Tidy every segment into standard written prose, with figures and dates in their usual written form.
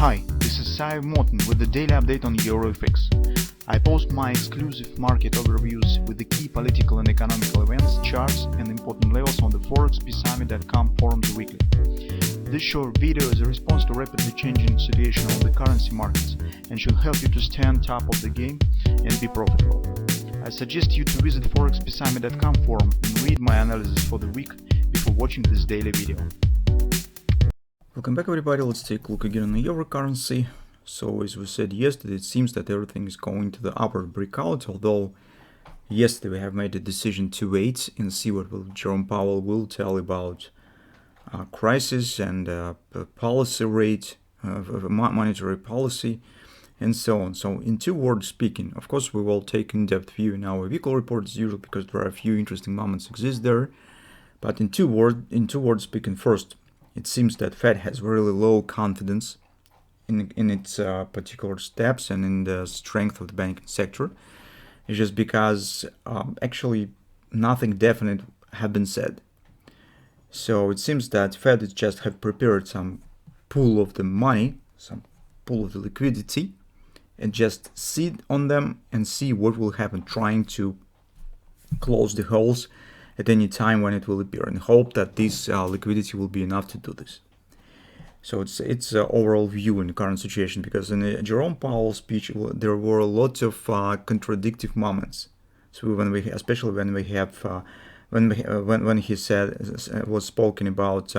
Hi, this is Sive Morten with the daily update on EuroFX. I post my exclusive market overviews with the key political and economical events, charts and important levels on the ForexPeaceArmy.com forums weekly. This short video is a response to rapidly changing situation on the currency markets and should help you to stay on top of the game and be profitable. I suggest you to visit ForexPeaceArmy.com forum and read my analysis for the week before watching this daily video. Welcome back everybody, let's take a look again on the euro currency. So as we said yesterday, it seems that everything is going to the upward breakout, although yesterday we have made a decision to wait and see what Jerome Powell will tell about crisis and policy rate, monetary policy and so on. So in two words speaking, of course we will take in-depth view in our weekly report as usual because there are a few interesting moments exist there. But in two words speaking, first, it seems that Fed has really low confidence in its particular steps and in the strength of the banking sector. It's just because actually nothing definite have been said. So it seems that Fed is just have prepared some pool of the money, some pool of the liquidity, and just sit on them and see what will happen, trying to close the holes at any time when it will appear, and hope that this liquidity will be enough to do this. So it's an overall view in the current situation, because in the Jerome Powell speech there were lots of contradictive moments. So especially when we have when he was spoken about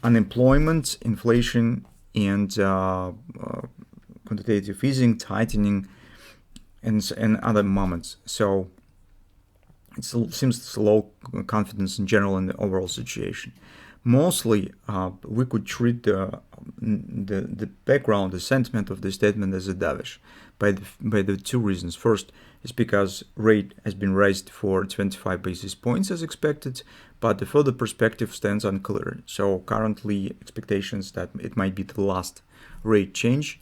unemployment, inflation, and quantitative easing, tightening, and other moments. So it seems low confidence in general in the overall situation. Mostly, we could treat the background, the sentiment of the statement as a dovish by the two reasons. First is because rate has been raised for 25 basis points as expected, but the further perspective stands unclear. So currently expectations that it might be the last rate change.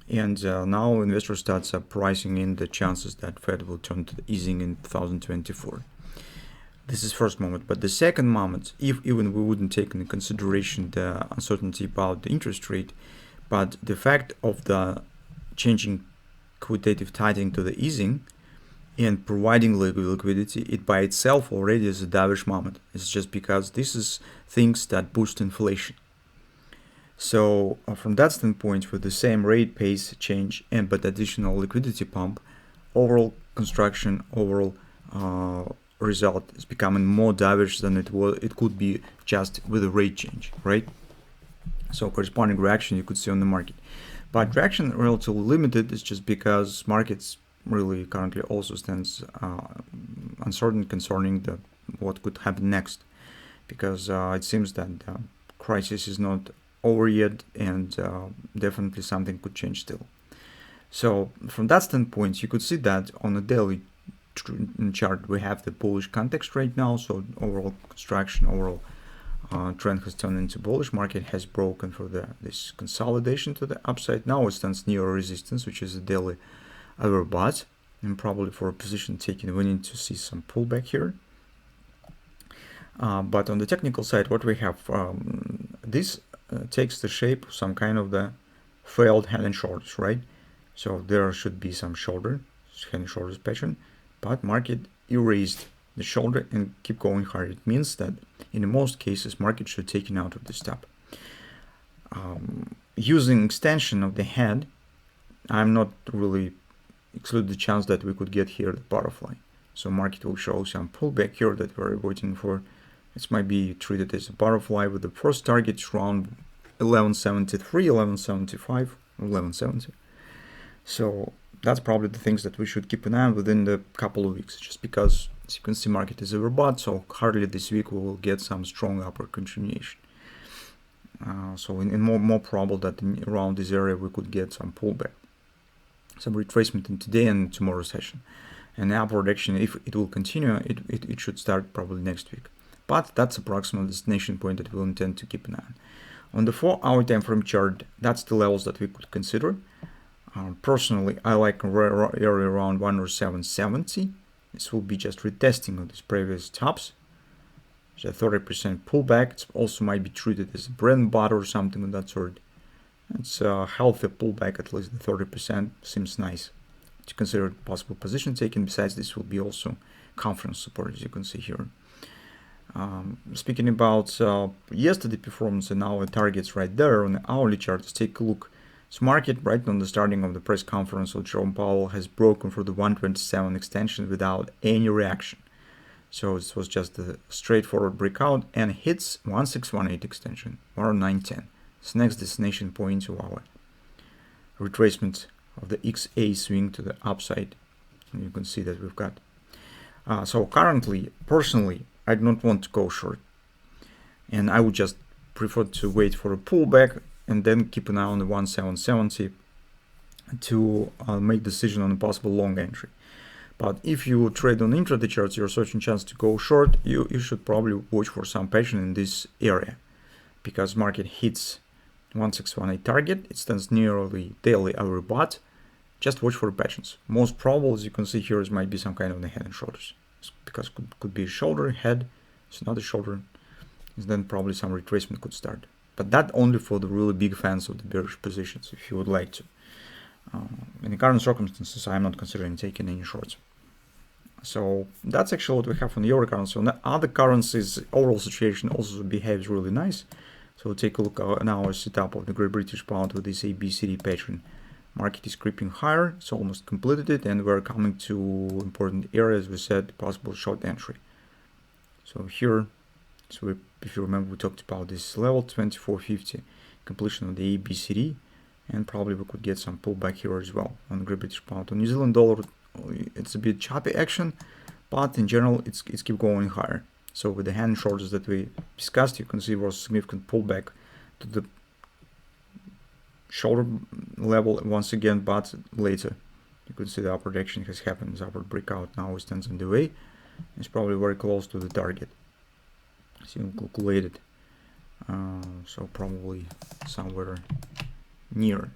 And now investors start pricing in the chances that Fed will turn to easing in 2024. This is first moment. But the second moment, if even we wouldn't take into consideration the uncertainty about the interest rate, but the fact of the changing quantitative tightening to the easing and providing liquidity, it by itself already is a dovish moment. It's just because this is things that boost inflation. So from that standpoint, with the same rate pace change but additional liquidity pump, overall construction, overall result is becoming more dovish than it could be just with a rate change, right? So corresponding reaction you could see on the market, but reaction relatively limited is just because markets really currently also stands uncertain concerning what could happen next, because it seems that the crisis is not over yet, and definitely something could change still. So from that standpoint, you could see that on a daily chart we have the bullish context right now. So overall construction, overall trend has turned into bullish. Market has broken for this consolidation to the upside. Now it stands near resistance, which is a daily overbought, and probably for a position taking we need to see some pullback here. But on the technical side, what we have, this takes the shape of some kind of the failed head and shoulders, right? So there should be some head and shoulders pattern, but market erased the shoulder and keep going higher. It means that in most cases market should take it out of the stop. Using extension of the head, I'm not really exclude the chance that we could get here the butterfly. So market will show some pullback here that we're waiting for. It might be treated as a butterfly with the first target around 1173, 1175, 1170. So that's probably the things that we should keep an eye on within the couple of weeks, just because as you can see market is overbought, so hardly this week we will get some strong upward continuation. So in more probable that around this area we could get some pullback, some retracement in today and tomorrow's session. And upward action, if it will continue, it should start probably next week. But that's approximately the destination point that we'll intend to keep an eye on. On the 4-hour time frame chart, that's the levels that we could consider. Personally, I like area around 107.70. This will be just retesting of these previous tops. So 30% pullback. It also might be treated as a bread and butter or something of that sort. It's a healthy pullback, at least the 30% seems nice to consider possible position taking. Besides, this will be also conference support, as you can see here. Speaking about yesterday performance and our targets right there on the hourly chart, let's take a look. This market right on the starting of the press conference of Jerome Powell has broken for the 127 extension without any reaction. So this was just a straightforward breakout and hits 1618 extension, 10910. It's next destination point of our retracement of the XA swing to the upside. And you can see that we've got. So currently, personally, I do not want to go short. And I would just prefer to wait for a pullback and then keep an eye on the 1770 to make decision on a possible long entry. But if you trade on intraday charts, you're searching chance to go short, you should probably watch for some patience in this area, because market hits 1618 target, it stands nearly daily overbought. Just watch for patience. Most probable, as you can see here, is might be some kind of the head and shoulders, because could be a shoulder, head, it's not a shoulder, and then probably some retracement could start. But that only for the really big fans of the bearish positions, if you would like to. In the current circumstances, I'm not considering taking any shorts. So that's actually what we have on the euro currency. On the other currencies, overall situation also behaves really nice. So we'll take a look at our setup of the Great British Pound with this ABCD pattern. Market is creeping higher, it's almost completed it, and we're coming to important areas. We said possible short entry. So here, if you remember, we talked about this level 2450, completion of the ABCD, and probably we could get some pullback here as well on the Great British Pound. On New Zealand dollar, it's a bit choppy action, but in general, it's keep going higher. So with the hand shoulders that we discussed, you can see there was a significant pullback to the shoulder level once again, but later you can see the upward action has happened. This upward breakout now stands in the way. It's probably very close to the target. So you calculate it. So probably somewhere near.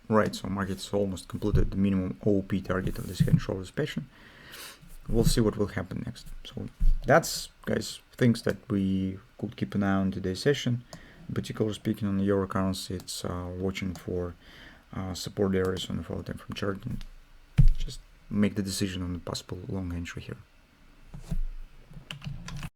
Right, so market's almost completed the minimum OP target of this head and shoulders pattern. We'll see what will happen next. So that's, guys, things that we could keep an eye on today's session. In particular, speaking on the euro currency, it's watching for support areas on the 4-time frame chart and just make the decision on the possible long entry here.